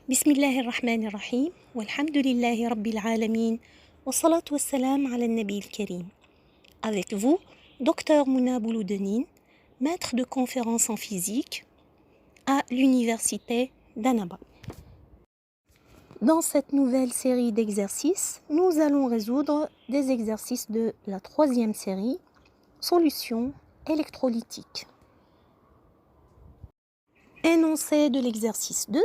بسم الله الرحمن الرحيم والحمد لله رب العالمين والصلاة والسلام على النبي الكريم. Avec vous, Dr Mouna Bouloudenine, maître de conférences en physique à l'université d'Annaba. Dans cette nouvelle série d'exercices, nous allons résoudre des exercices de la troisième série, solutions électrolytiques. Énoncé de l'exercice 2.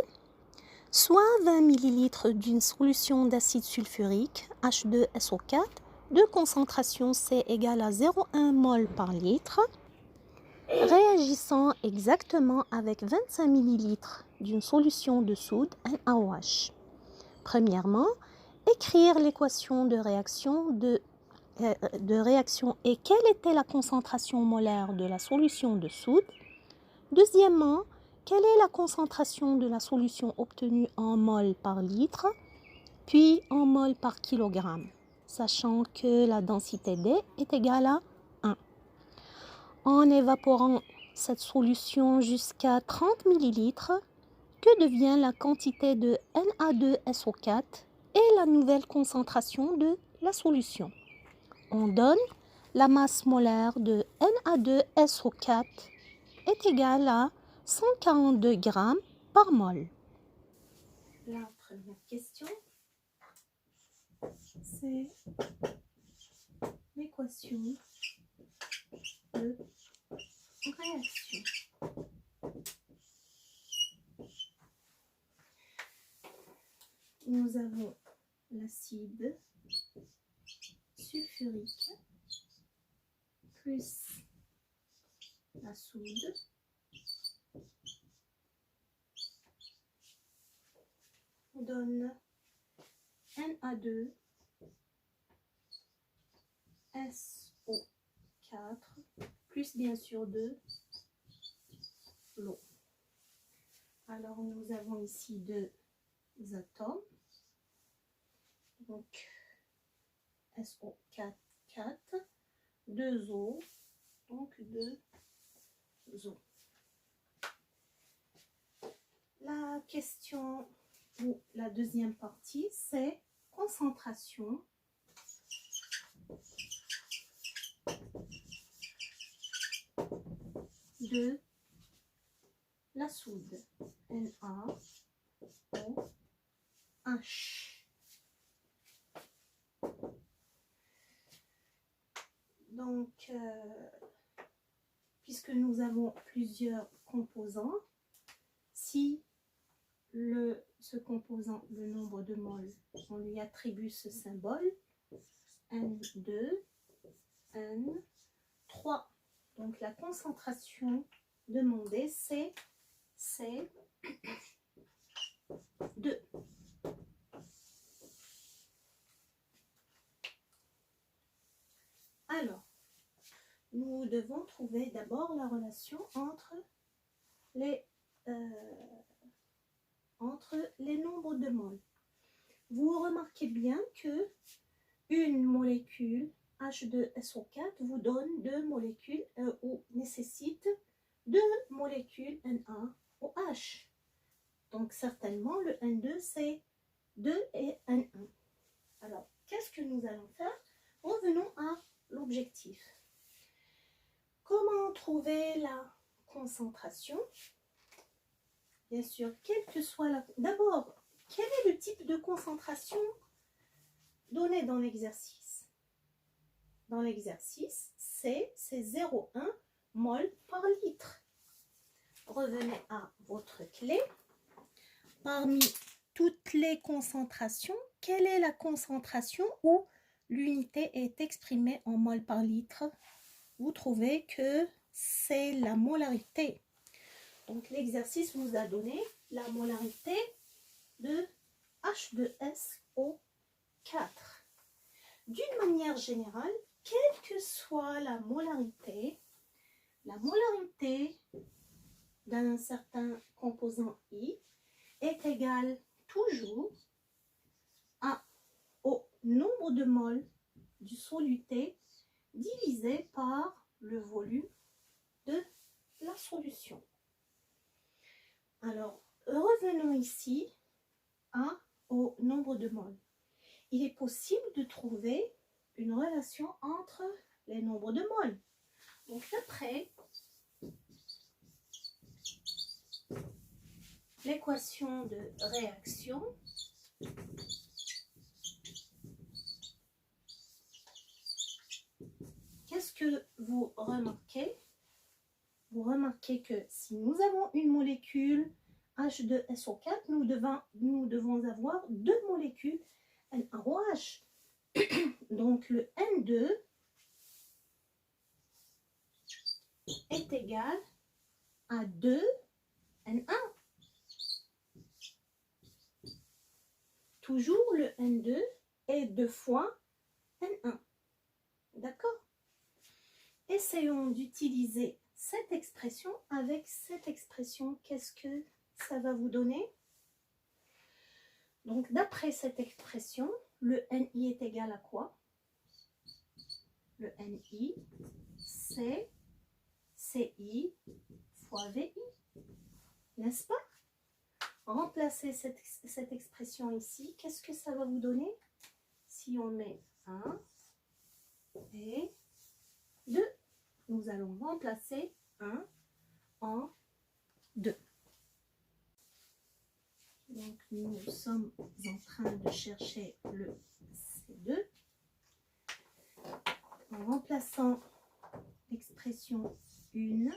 Soit 20 ml d'une solution d'acide sulfurique H2SO4 de concentration C égale à 0,1 mol par litre, réagissant exactement avec 25 ml d'une solution de soude NaOH. Premièrement, écrire l'équation de réaction et quelle était la concentration molaire de la solution de soude. Deuxièmement, quelle est la concentration de la solution obtenue en mol par litre, puis en mol par kilogramme, sachant que la densité D est égale à 1. En évaporant cette solution jusqu'à 30 ml, que devient la quantité de Na2SO4 et la nouvelle concentration de la solution? On donne la masse molaire de Na2SO4 est égale à 142 grammes par mol. La première question, c'est l'équation de réaction. Nous avons l'acide sulfurique plus la soude donne Na2SO4 plus bien sûr de l'eau. Alors nous avons ici deux atomes, donc SO4, 4, 2 eaux, donc 2 eaux. La question ou la deuxième partie, c'est concentration de la soude NaOH. Donc, puisque nous avons plusieurs composants, si ce composant, le nombre de moles, on lui attribue ce symbole, N2, N3. Donc la concentration demandée, c'est 2. Alors, nous devons trouver d'abord la relation entre les nombres de moles. Vous remarquez bien que une molécule H2SO4 vous donne 2 molécules ou nécessite 2 molécules NaOH. Donc certainement le N2 c'est 2 et N1. Alors qu'est-ce que nous allons faire? Revenons à l'objectif. Comment trouver la concentration? Bien sûr, quelle que soit la... D'abord, quel est le type de concentration donné dans l'exercice? Dans l'exercice, c'est 0,1 mol par litre. Revenez à votre clé. Parmi toutes les concentrations, quelle est la concentration où l'unité est exprimée en mol par litre? Vous trouvez que c'est la molarité. Donc l'exercice vous a donné la molarité de H2SO4. D'une manière générale, quelle que soit la molarité d'un certain composant I est égale toujours au nombre de moles du soluté divisé par le volume de la solution. Alors, revenons ici au nombre de moles. Il est possible de trouver une relation entre les nombres de moles. Donc d'après l'équation de réaction, qu'est-ce que vous remarquez? Vous remarquez que si nous avons une molécule H2SO4, nous devons avoir deux molécules NaOH. Donc le N2 est égal à 2Na. Toujours le N2 est 2 fois N1. D'accord? Essayons d'utiliser cette expression avec cette expression. Qu'est-ce que ça va vous donner? Donc d'après cette expression, le Ni est égal à quoi? Le Ni, c'est Ci fois Vi, n'est-ce pas? Remplacez cette expression ici. Qu'est-ce que ça va vous donner? Si on met 1 et 2, nous allons remplacer 1 en 2. Donc nous sommes en train de chercher le C2. En remplaçant l'expression 1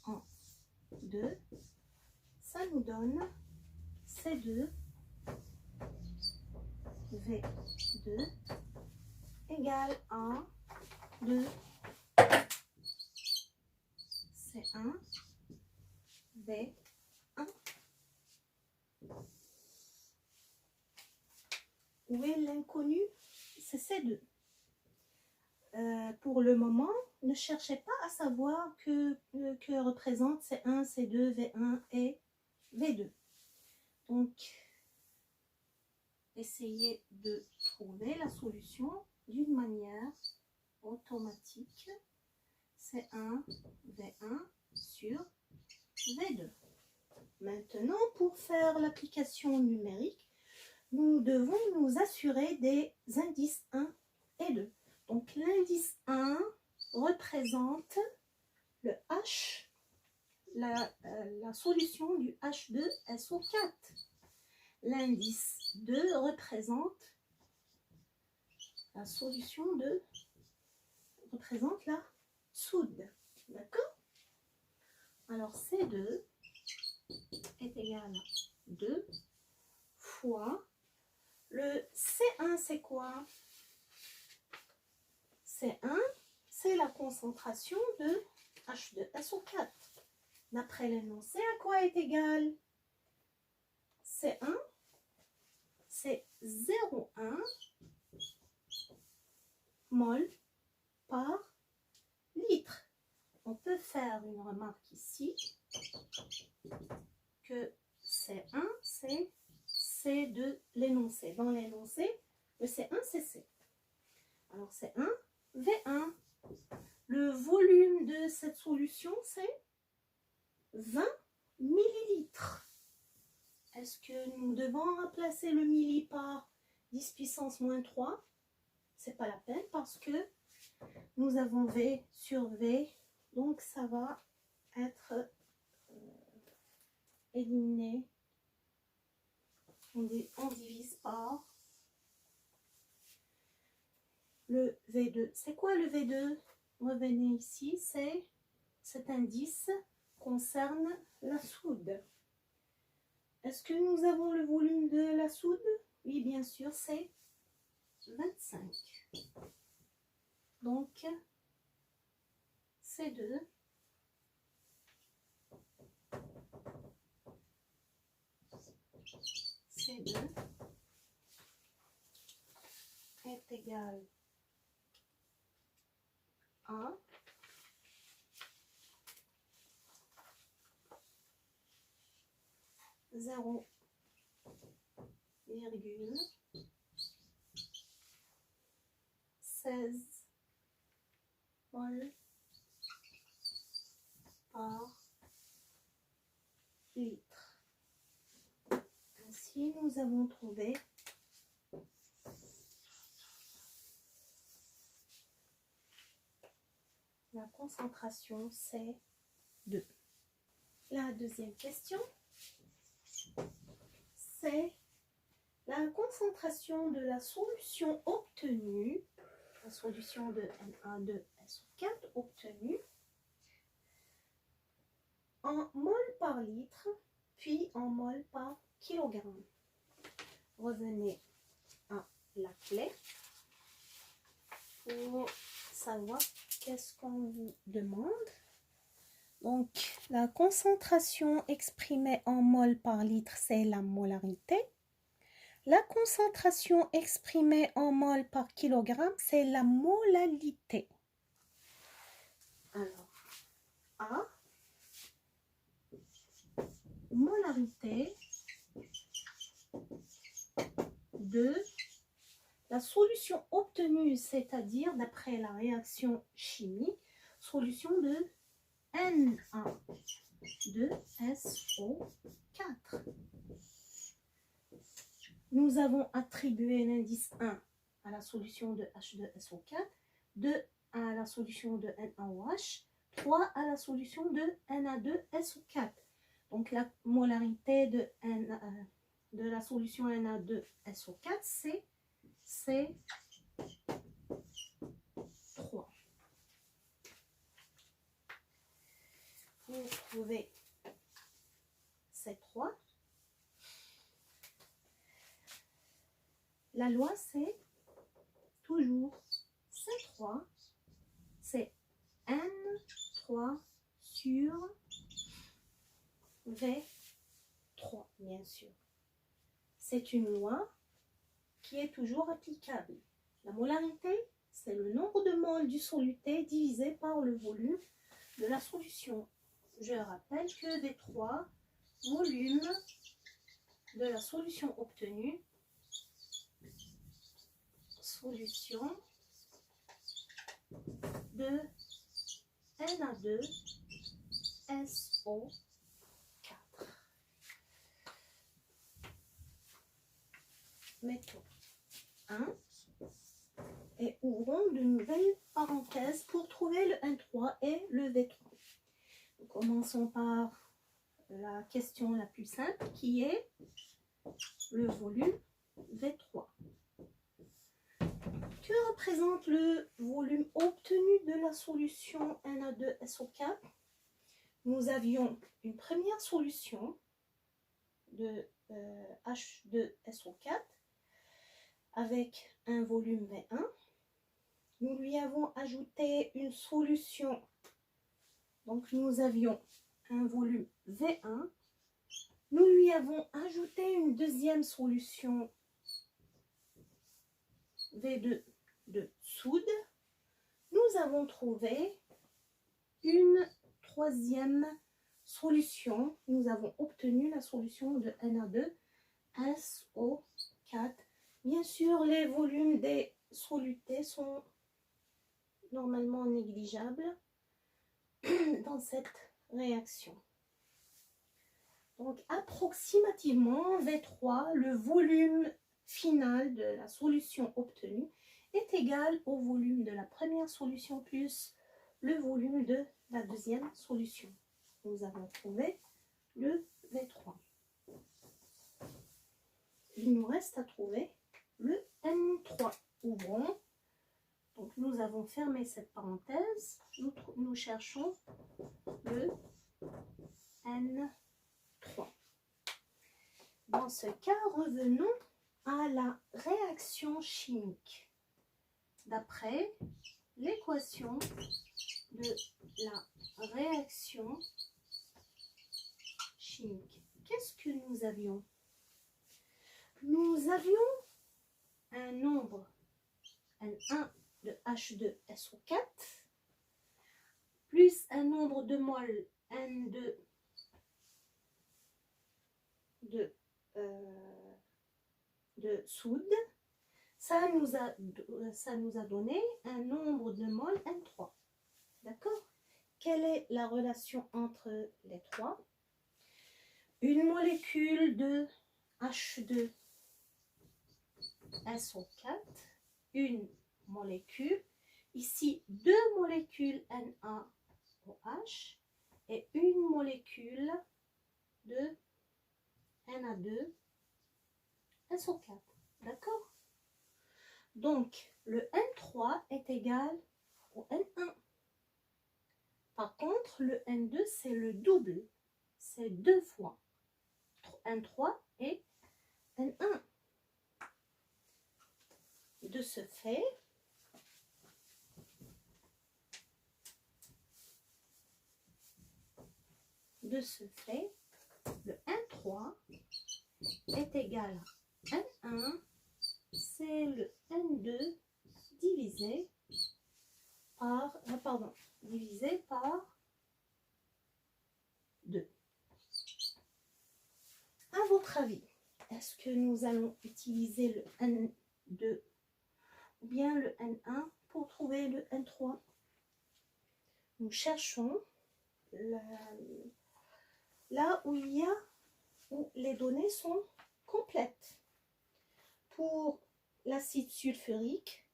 en 2, ça nous donne C2 V2 égale à 2 C1 V1. Où est l'inconnu? C'est C2. Pour le moment, ne cherchez pas à savoir que représente C1, C2, V1 et V2. Donc, essayez de trouver la solution d'une manière automatique. C1, V1 sur V2. Maintenant, pour faire l'application numérique, nous devons nous assurer des indices 1 et 2. Donc l'indice 1 représente le H, la solution du H2SO4. L'indice 2 représente la solution représente la soude. D'accord? Alors C2 est égal à 2 fois le C1, c'est quoi? C1, c'est la concentration de H2SO4. D'après l'énoncé, à quoi est égal? C1, c'est 0,1 mol par litre. On peut faire une remarque ici que C1, c'est C de l'énoncé. Dans l'énoncé, le C1, c'est C. Alors C1, V1. Le volume de cette solution, c'est 20 millilitres. Est-ce que nous devons remplacer le milli par 10 puissance moins 3? C'est pas la peine parce que nous avons V sur V. Donc ça va être éliminé. On divise par le V2. C'est quoi le V2? Revenez ici, cet indice concerne la soude. Est-ce que nous avons le volume de la soude? Oui, bien sûr, c'est 25. Donc, C2 est égal à 0,16 mol par litre. Ici, nous avons trouvé la concentration C2. La deuxième question, c'est la concentration de la solution obtenue, la solution de Na2SO4 obtenue en mol par litre, puis en mol par kilogramme. Revenez à la clé pour savoir qu'est-ce qu'on vous demande. Donc, la concentration exprimée en mol par litre, c'est la molarité. La concentration exprimée en mol par kilogramme, c'est la molalité. Alors, A, molarité de la solution obtenue, c'est-à-dire d'après la réaction chimique, solution de Na2SO4. Nous avons attribué l'indice 1 à la solution de H2SO4, 2 à la solution de NaOH, 3 à la solution de Na2SO4. Donc la molarité de la solution Na2SO4, c'est C3. Pour trouver C3, la loi c'est toujours C3, c'est N3 sur V3, bien sûr. C'est une loi qui est toujours applicable. La molarité, c'est le nombre de moles du soluté divisé par le volume de la solution. Je rappelle que des 3 volumes de la solution obtenue, solution de Na2SO4. Mettons 1 et ouvrons de nouvelles parenthèses pour trouver le N3 et le V3. Nous commençons par la question la plus simple qui est le volume V3. Que représente le volume obtenu de la solution Na2SO4? Nous avions une première solution de H2SO4 avec un volume V1. Nous lui avons ajouté une solution. Donc nous avions un volume V1. Nous lui avons ajouté une deuxième solution V2 de soude. Nous avons trouvé une troisième solution. Nous avons obtenu la solution de Na2SO4. Bien sûr, les volumes des solutés sont normalement négligeables dans cette réaction. Donc, approximativement, V3, le volume final de la solution obtenue, est égal au volume de la première solution plus le volume de la deuxième solution. Nous avons trouvé le V3. Il nous reste à trouver le N3. Ouvrons. Donc nous avons fermé cette parenthèse. Nous cherchons le N3. Dans ce cas, revenons à la réaction chimique. D'après l'équation de la réaction chimique, qu'est-ce que nous avions? Nous avions un nombre N1 de H2SO4 plus un nombre de moles N2 de soude. Ça nous a donné un nombre de moles N3. D'accord? Quelle est la relation entre les trois? Une molécule de H2 SO4, une molécule. Ici, deux molécules NaOH et une molécule de Na2 SO4. D'accord? Donc, le N3 est égal au N1. Par contre, le N2, c'est le double. C'est 2 fois N3 et N1. De ce fait, le N3 est égal à N1, c'est le N2 divisé par, deux. À votre avis, est-ce que nous allons utiliser le N2 ou bien le N1 pour trouver le N3? Nous cherchons là où les données sont complètes. Pour l'acide sulfurique,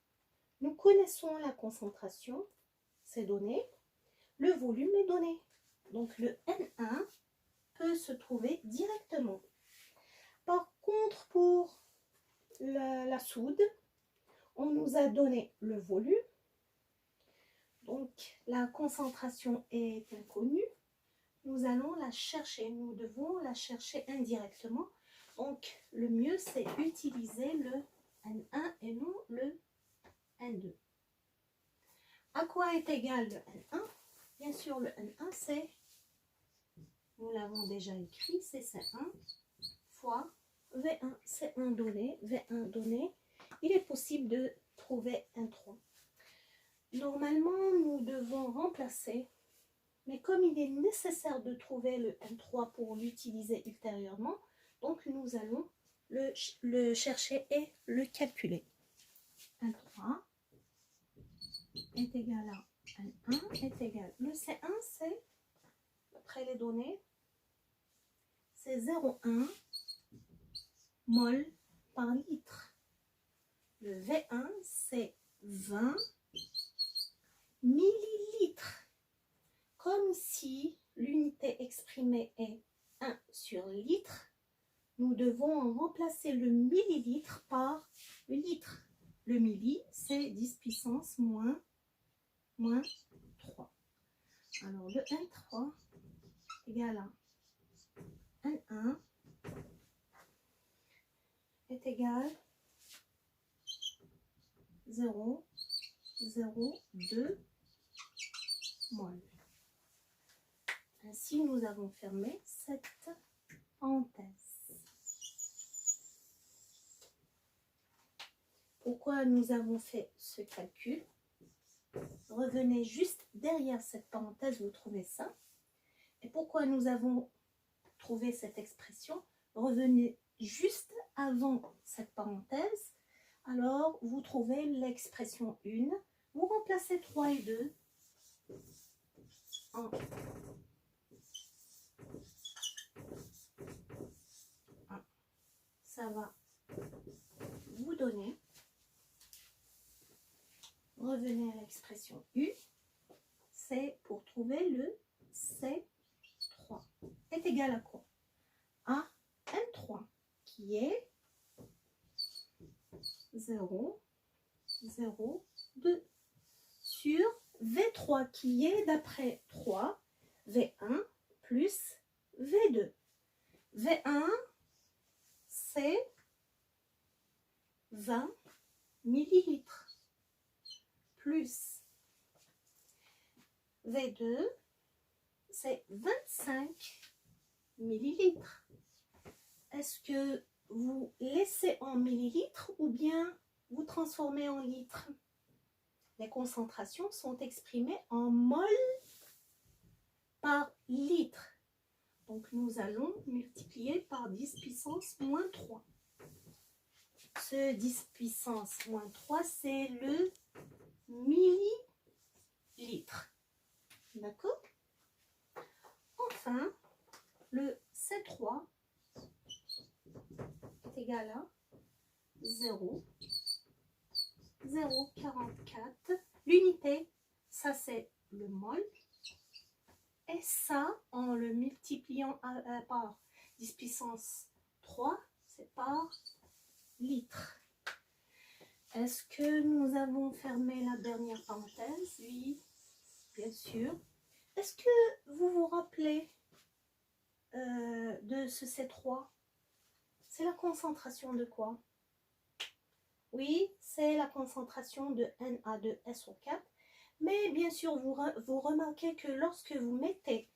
nous connaissons la concentration, c'est donné, le volume est donné. Donc le N1 peut se trouver directement. Par contre, pour la soude, on nous a donné le volume, donc la concentration est inconnue. Nous allons la chercher, nous devons la chercher indirectement. Donc le mieux, c'est utiliser le N1 et non le N2. À quoi est égal le N1? Bien sûr, le N1, c'est, nous l'avons déjà écrit, c'est C1 fois V1. C1 donné, V1 donné. Il est possible de trouver N3. Normalement, nous devons remplacer, mais comme il est nécessaire de trouver le N3 pour l'utiliser ultérieurement, donc nous allons le chercher et le calculer. N3 est égal à N1 est égal. Le C1, c'est, après les données, c'est 0,1 mol par litre. Le V1, c'est 20 millilitres. Comme si l'unité exprimée est 1 sur litre, nous devons remplacer le millilitre par le litre. Le milli, c'est 10 puissance moins 3. Alors, le N3 égale à N1 est égal à 0,02 mol. Ainsi, nous avons fermé cette parenthèse. Pourquoi nous avons fait ce calcul? Revenez juste derrière cette parenthèse, vous trouvez ça. Et pourquoi nous avons trouvé cette expression? Revenez juste avant cette parenthèse. Alors, vous trouvez l'expression 1. Vous remplacez 3 et 2 en 1. Ça va vous donner. Revenez à l'expression U. C'est pour trouver le C3. Est égal à quoi? À N3 qui est 0,02 sur V3 qui est d'après 3, V1 plus V2. V1, c'est 20 millilitres plus V2, c'est 25 millilitres. Est-ce que vous laissez en millilitres ou bien vous transformez en litres? Les concentrations sont exprimées en mol par litre. Donc nous allons multiplier par 10 puissance moins 3. Ce 10 puissance moins 3, c'est le millilitre. D'accord? Enfin, le C3 égal à 0,44. L'unité, ça c'est le mol. Et ça, en le multipliant par 10 puissance 3, c'est par litre. Est-ce que nous avons fermé la dernière parenthèse? Oui, bien sûr. Est-ce que vous vous rappelez de ce C3? C'est la concentration de quoi? Oui, c'est la concentration de Na2SO4. Mais bien sûr, vous remarquez que lorsque vous mettez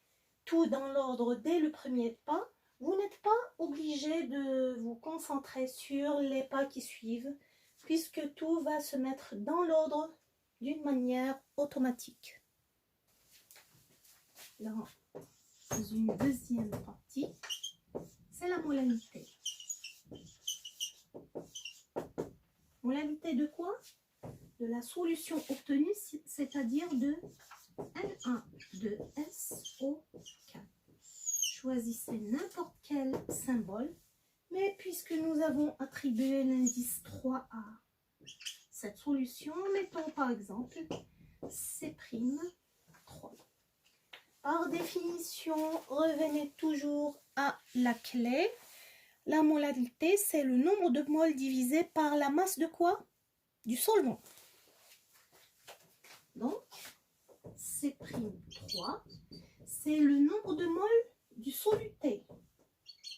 tout dans l'ordre dès le premier pas, vous n'êtes pas obligé de vous concentrer sur les pas qui suivent, puisque tout va se mettre dans l'ordre d'une manière automatique. Dans une deuxième partie, c'est la molalité. Molalité de quoi? De la solution obtenue, c'est-à-dire de Na2SO4. Choisissez n'importe quel symbole, mais puisque nous avons attribué l'indice 3 à cette solution, mettons par exemple C'3. Par définition, revenez toujours à la clé. La molalité, c'est le nombre de moles divisé par la masse de quoi? Du solvant. Donc, C'3, c'est le nombre de moles du soluté.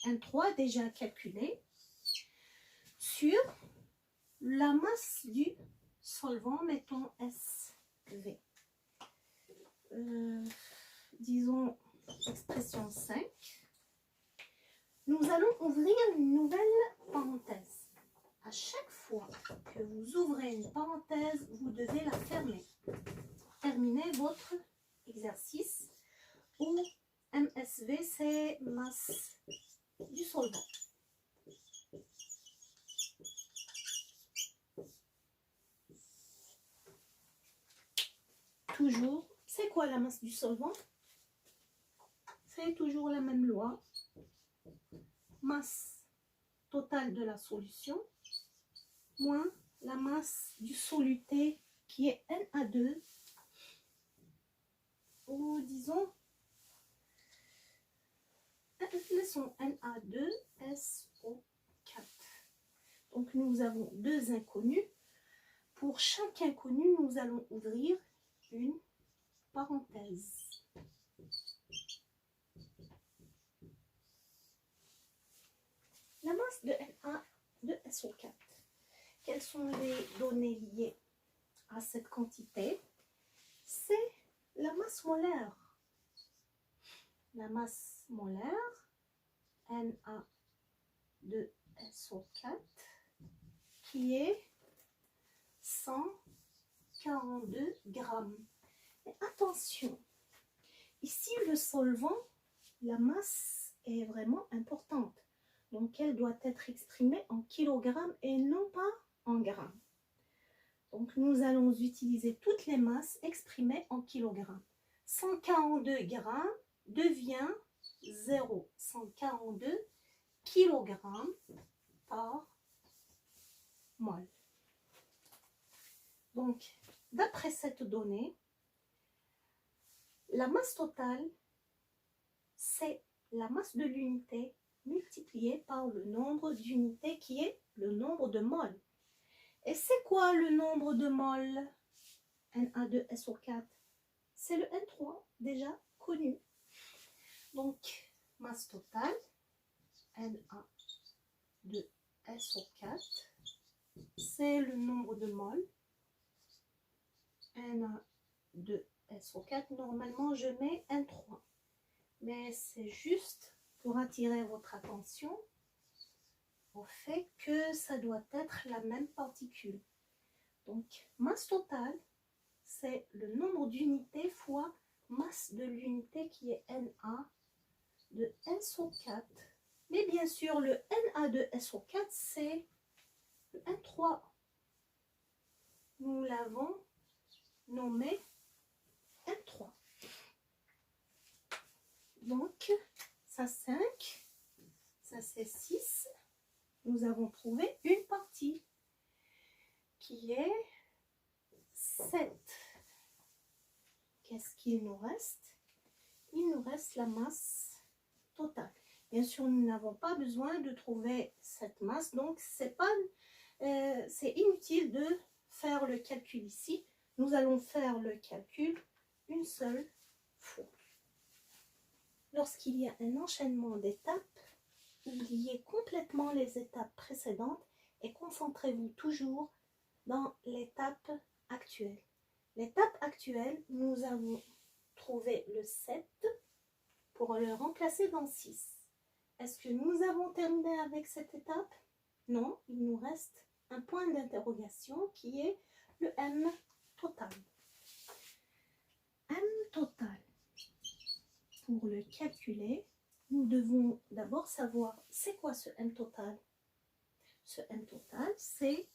N3 déjà calculé sur la masse du solvant, mettons SV. Disons expression 5. Nous allons ouvrir une nouvelle parenthèse. À chaque fois que vous ouvrez une parenthèse, vous devez la fermer. Terminez votre exercice où MSV, c'est masse du solvant. Toujours, c'est quoi la masse du solvant? C'est toujours la même loi. Masse totale de la solution moins la masse du soluté qui est Na2, ou disons, laissons Na2SO4. Donc nous avons deux inconnus. Pour chaque inconnu, nous allons ouvrir une parenthèse. La masse de Na2SO4. Quelles sont les données liées à cette quantité? C'est la masse molaire. La masse molaire, Na2SO4, qui est 142 grammes. Mais attention, ici le solvant, la masse est vraiment importante. Donc elle doit être exprimée en kilogrammes et non pas en grammes. Donc nous allons utiliser toutes les masses exprimées en kilogrammes. 142 grammes devient 0,142 kilogrammes par mol. Donc, d'après cette donnée, la masse totale, c'est la masse de l'unité multipliée par le nombre d'unités qui est le nombre de moles. Et c'est quoi le nombre de moles Na2SO4? C'est le N3 déjà connu. Donc, masse totale Na2SO4, c'est le nombre de moles. Na2SO4, normalement je mets N3. Mais c'est juste pour attirer votre attention au fait que ça doit être la même particule. Donc, masse totale, c'est le nombre d'unités fois masse de l'unité qui est Na2SO4. Mais bien sûr, le Na2SO4, c'est le N3. Nous l'avons nommé N3. Donc, ça 5, ça c'est 6. Nous nous avons trouvé une partie qui est 7. Qu'est-ce qu'il nous reste? Il nous reste la masse totale. Bien sûr, nous n'avons pas besoin de trouver cette masse, donc c'est inutile de faire le calcul ici. Nous allons faire le calcul une seule fois. Lorsqu'il y a un enchaînement d'étapes, oubliez complètement les étapes précédentes et concentrez-vous toujours dans l'étape actuelle. L'étape actuelle, nous avons trouvé le 7 pour le remplacer dans 6. Est-ce que nous avons terminé avec cette étape? Non, il nous reste un point d'interrogation qui est le M total. M total. Pour le calculer, nous devons d'abord savoir c'est quoi ce M total. Ce M total, c'est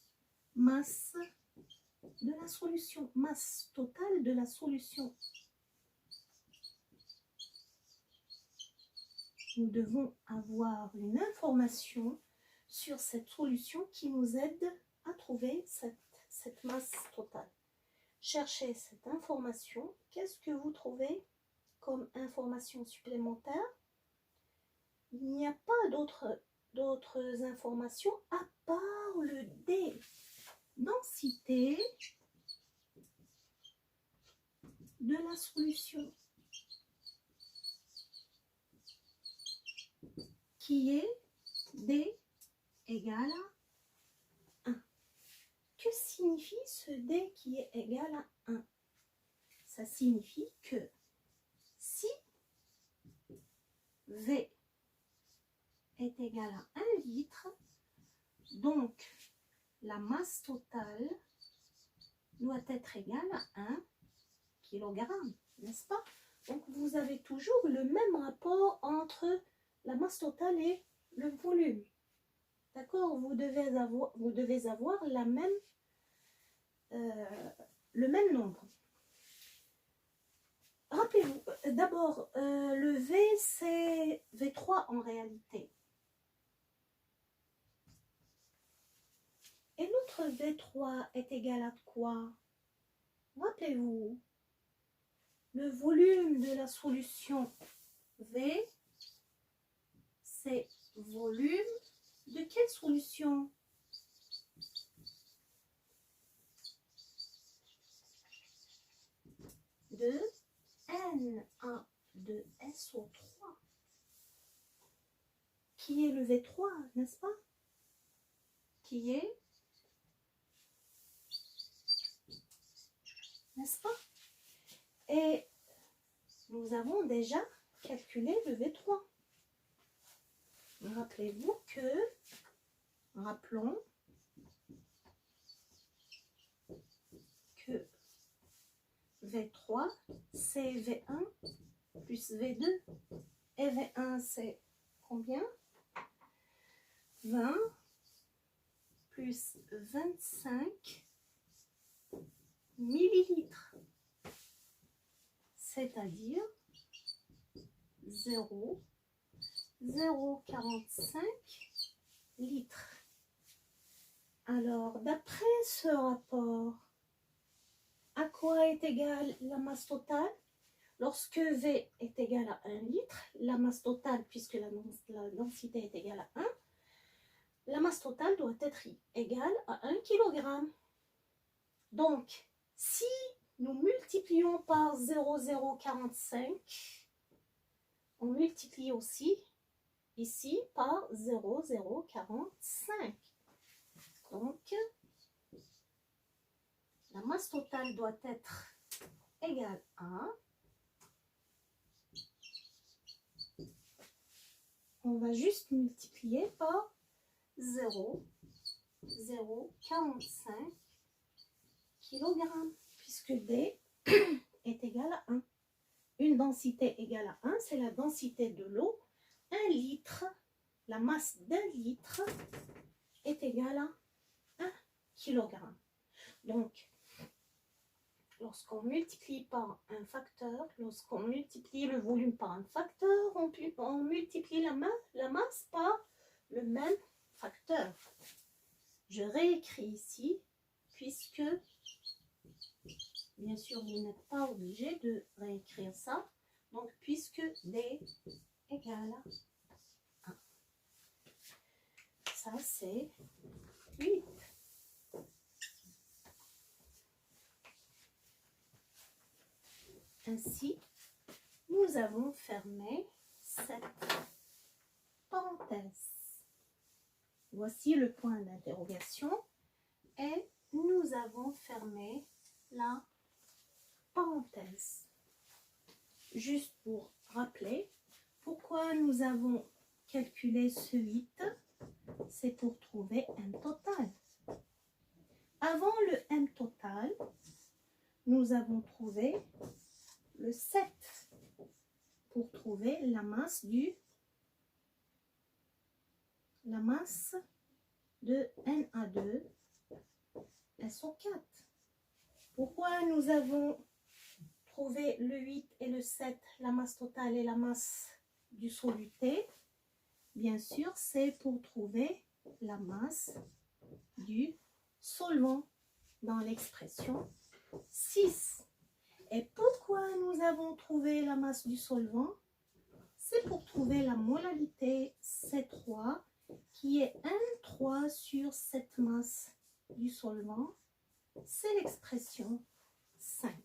masse de la solution, masse totale de la solution. Nous devons avoir une information sur cette solution qui nous aide à trouver cette masse totale. Cherchez cette information. Qu'est-ce que vous trouvez comme information supplémentaire? Il n'y a pas d'autres informations à part le D. Densité de la solution qui est D égale à 1. Que signifie ce D qui est égal à 1? Ça signifie que si V est égal à 1 litre, donc la masse totale doit être égale à 1 kg, n'est-ce pas? Donc vous avez toujours le même rapport entre la masse totale et le volume. D'accord? Vous devez avoir le même nombre. Rappelez-vous, d'abord, le V, c'est V3 en réalité. Et notre V3 est égal à quoi? Rappelez-vous, le volume de la solution V, c'est volume de quelle solution? De Na2SO3, qui est le V3, n'est-ce pas? Qui est, n'est-ce pas? Et nous avons déjà calculé le V3. Rappelez-vous que, rappelons que V3, c'est V1 plus V2. Et V1, c'est combien? 20 plus 25 millilitres. C'est-à-dire 0,045 litres. Alors, d'après ce rapport, à quoi est égale la masse totale? Lorsque V est égal à 1 litre, la masse totale, puisque la densité est égale à 1, la masse totale doit être égale à 1 kg. Donc, si nous multiplions par 0,045, on multiplie aussi ici par 0,045. Donc, la masse totale doit être égale à, on va juste multiplier par 0,045 kg, puisque D est égal à 1. Une densité égale à 1, c'est la densité de l'eau. 1 litre, la masse d'un litre est égale à 1 kg. Donc, lorsqu'on multiplie par un facteur, lorsqu'on multiplie le volume par un facteur, on multiplie la masse par le même facteur. Je réécris ici, puisque, bien sûr, vous n'êtes pas obligé de réécrire ça. Donc, puisque D égale 1. Ça, c'est 8. Ainsi, nous avons fermé cette parenthèse. Voici le point d'interrogation et nous avons fermé la parenthèse. Juste pour rappeler, pourquoi nous avons calculé ce 8, c'est pour trouver M total. Avant le M total, nous avons trouvé le 7 pour trouver la masse de Na2 SO4. Pourquoi nous avons trouvé le 8 et le 7, la masse totale et la masse du soluté? Bien sûr, c'est pour trouver la masse du solvant dans l'expression 6. Et pourquoi nous avons trouvé la masse du solvant? C'est pour trouver la molalité C3 qui est N3 sur cette masse du solvant. C'est l'expression 5.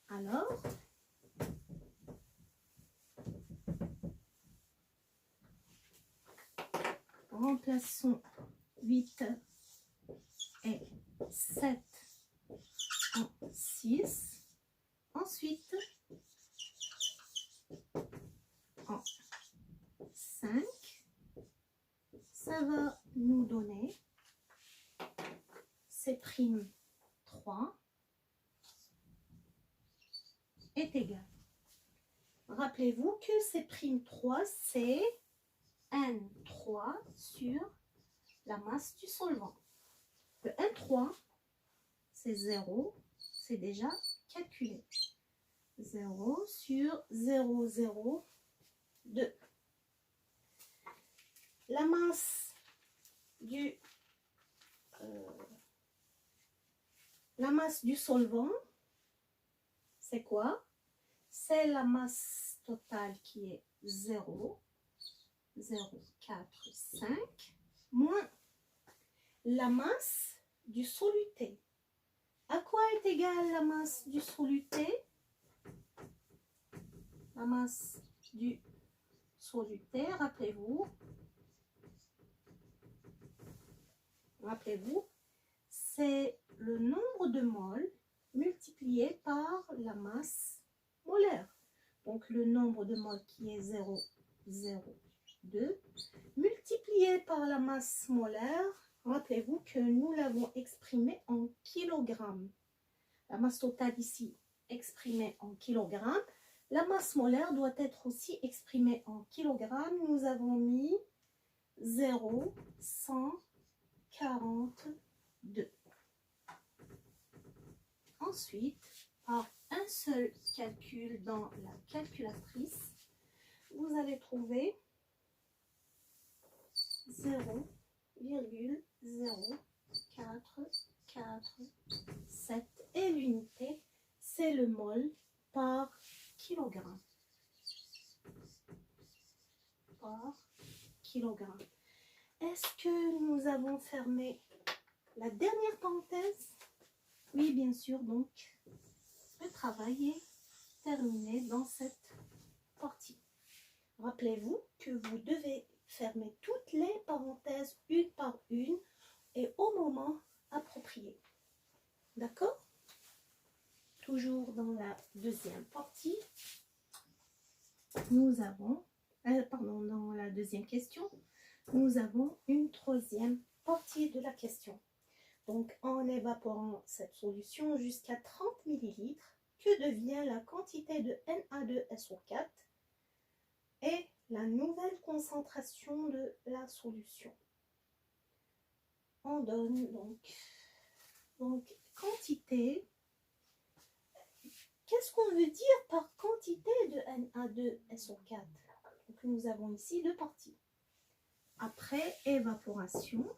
Alors, remplaçons 8 et 7 en 6. Ensuite, en 5. Ça va nous donner C'3 est égal. Rappelez-vous que C'3, c'est N3 sur la masse du solvant. Le N3, c'est 0, c'est déjà calculé. 0 sur 0, 0, 2. La masse du solvant, c'est quoi? C'est la masse totale qui est 0, 0, 4, 5, moins la masse du soluté. À quoi est égale la masse du soluté? La masse du soluté, rappelez-vous, c'est le nombre de moles multiplié par la masse molaire. Donc le nombre de moles qui est 0,02 multiplié par la masse molaire. Rappelez-vous que nous l'avons exprimé en kilogrammes. La masse totale ici exprimée en kilogrammes. La masse molaire doit être aussi exprimée en kilogrammes. Nous avons mis 0,142. Ensuite, par un seul calcul dans la calculatrice, vous allez trouver 0,0447 et l'unité, c'est le mol par kilogramme. Est-ce que nous avons fermé la dernière parenthèse? Oui, bien sûr, donc le travail est terminé dans cette partie. Rappelez-vous que vous devez fermer toutes les parenthèses une par une et au moment approprié. D'accord? Toujours dans la deuxième partie, nous avons, dans la deuxième question, nous avons une troisième partie de la question. Donc, en évaporant cette solution jusqu'à 30 ml, que devient la quantité de Na2SO4 et la nouvelle concentration de la solution? On donne donc quantité. Qu'est-ce qu'on veut dire par quantité de Na2SO4? Donc, Donc nous avons ici deux parties. Après évaporation,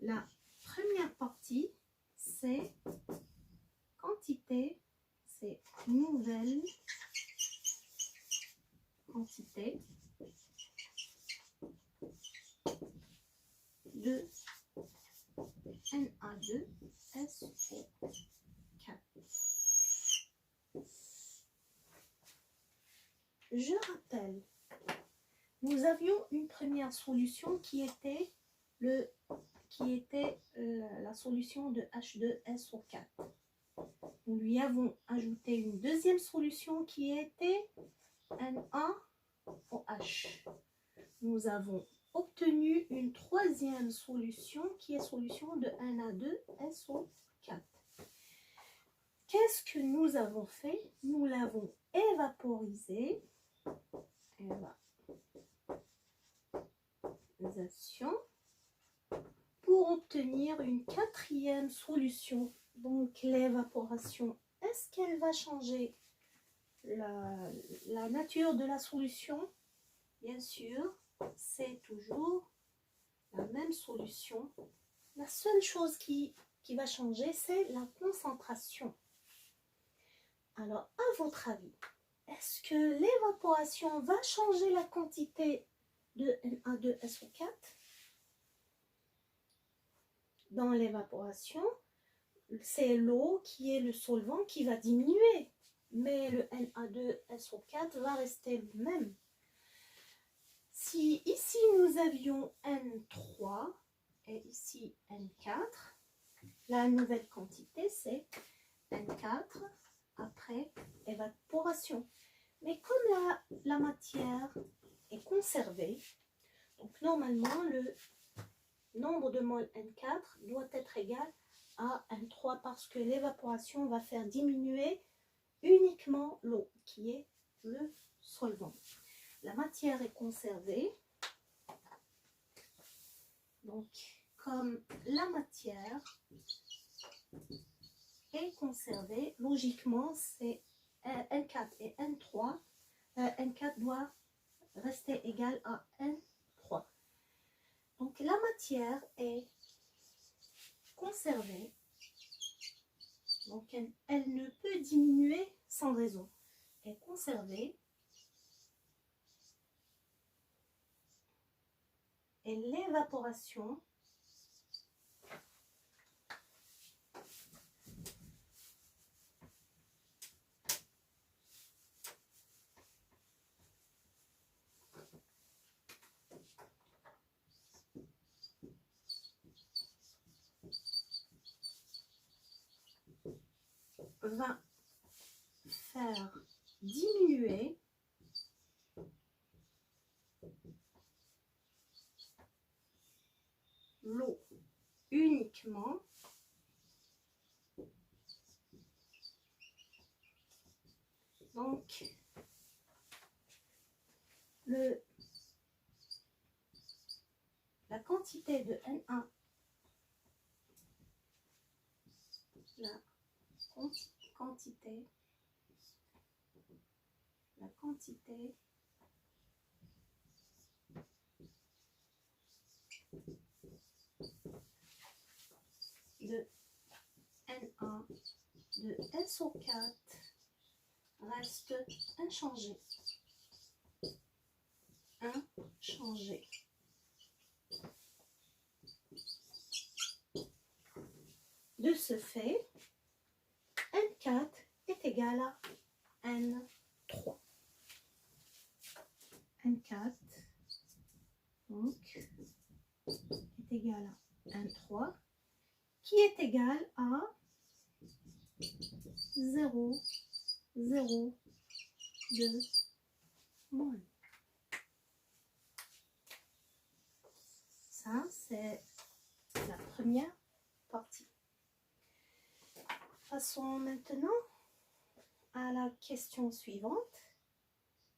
la première partie, c'est quantité, c'est nouvelle quantité de Na2SO4. Je rappelle, nous avions une première solution qui était la solution de H2SO4. Nous lui avons ajouté une deuxième solution qui était NaOH. Nous avons obtenu une troisième solution qui est solution de Na2SO4. Qu'est-ce que nous avons fait? Nous l'avons évaporisé. Évaporisation. Pour obtenir une quatrième solution. Donc l'évaporation, est-ce qu'elle va changer la nature de la solution? Bien sûr, c'est toujours la même solution. La seule chose qui va changer, c'est la concentration. Alors, à votre avis, est-ce que l'évaporation va changer la quantité de Na2SO4? Dans l'évaporation, c'est l'eau qui est le solvant qui va diminuer, mais le Na2SO4 va rester le même. Si ici nous avions N3 et ici N4, la nouvelle quantité c'est N4 après évaporation. Mais comme la matière est conservée, donc normalement le nombre de moles N4 doit être égal à N3 parce que l'évaporation va faire diminuer uniquement l'eau qui est le solvant. La matière est conservée. Donc, comme la matière est conservée, logiquement, c'est N4 et N3. N4 doit rester égal à N3. Donc, la matière est conservée. Donc, elle ne peut diminuer sans raison. Elle est conservée. Et l'évaporation va faire diminuer l'eau uniquement donc la quantité de Na, la quantité de Na de SO4 reste inchangée. De ce fait, N4 est égal à N3. N4 donc, est égal à N3 qui est égal à 0,02 mol. Ça, c'est la première partie. Passons maintenant à la question suivante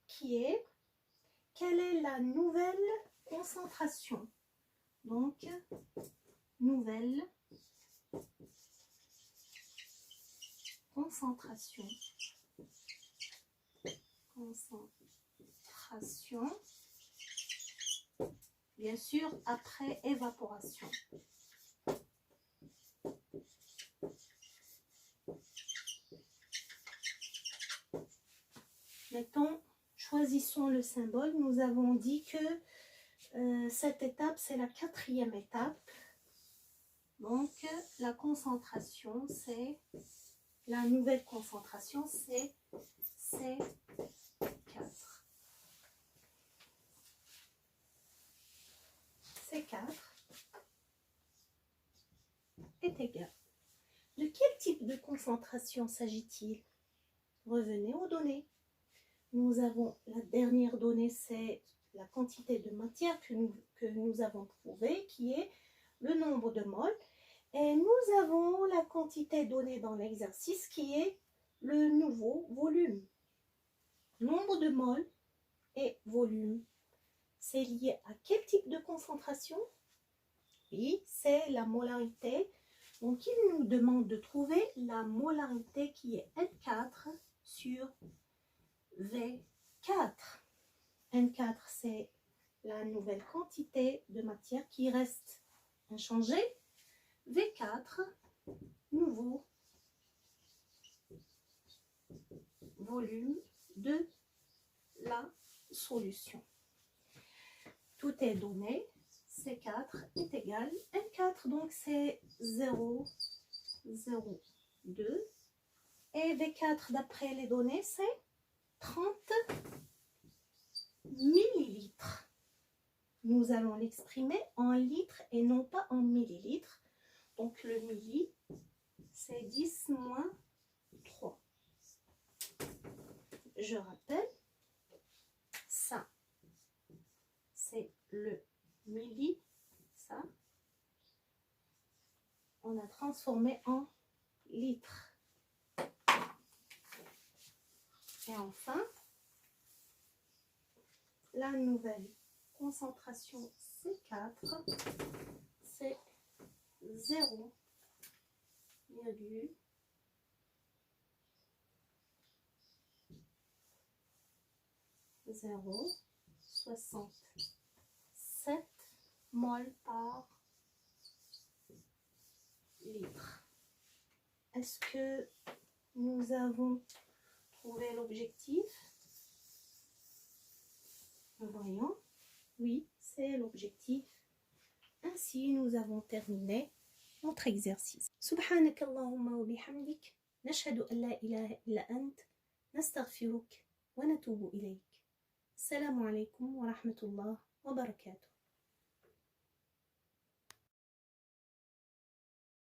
qui est: quelle est la nouvelle concentration Donc, nouvelle concentration. Concentration. Bien sûr, après évaporation. Maintenant, choisissons le symbole. Nous avons dit que cette étape, c'est la 4e étape. Donc, la concentration, c'est la nouvelle concentration, c'est C4. C4 est égal. De quel type de concentration s'agit-il? Revenez aux données. Nous avons la dernière donnée, c'est la quantité de matière que nous avons trouvée, qui est le nombre de moles. Et nous avons la quantité donnée dans l'exercice, qui est le nouveau volume. Nombre de moles et volume. C'est lié à quel type de concentration? Oui, c'est la molarité. Donc, il nous demande de trouver la molarité qui est N4 sur V4. N4, c'est la nouvelle quantité de matière qui reste inchangée. V4, nouveau volume de la solution. Tout est donné. C4 est égal N4, donc c'est 0, 0, 2. Et V4, d'après les données, c'est 30 millilitres. Nous allons l'exprimer en litres et non pas en millilitres. Donc le milli, c'est 10 moins 3. Je rappelle, ça, c'est le milli, ça, on a transformé en litres. Et enfin, la nouvelle concentration C4, c'est 0,067 moles par litre. Est-ce que nous avons trouvé l'objectif? Voyons. Oui, c'est l'objectif. Ainsi, nous avons terminé notre exercice. Subhanak Allahumma wa bihamdik. Nashhadu an la ilaha illa ant. Nastaghfiruk wa natubu ilayk. Assalamu alaikum wa rahmatullah wa barakatuh.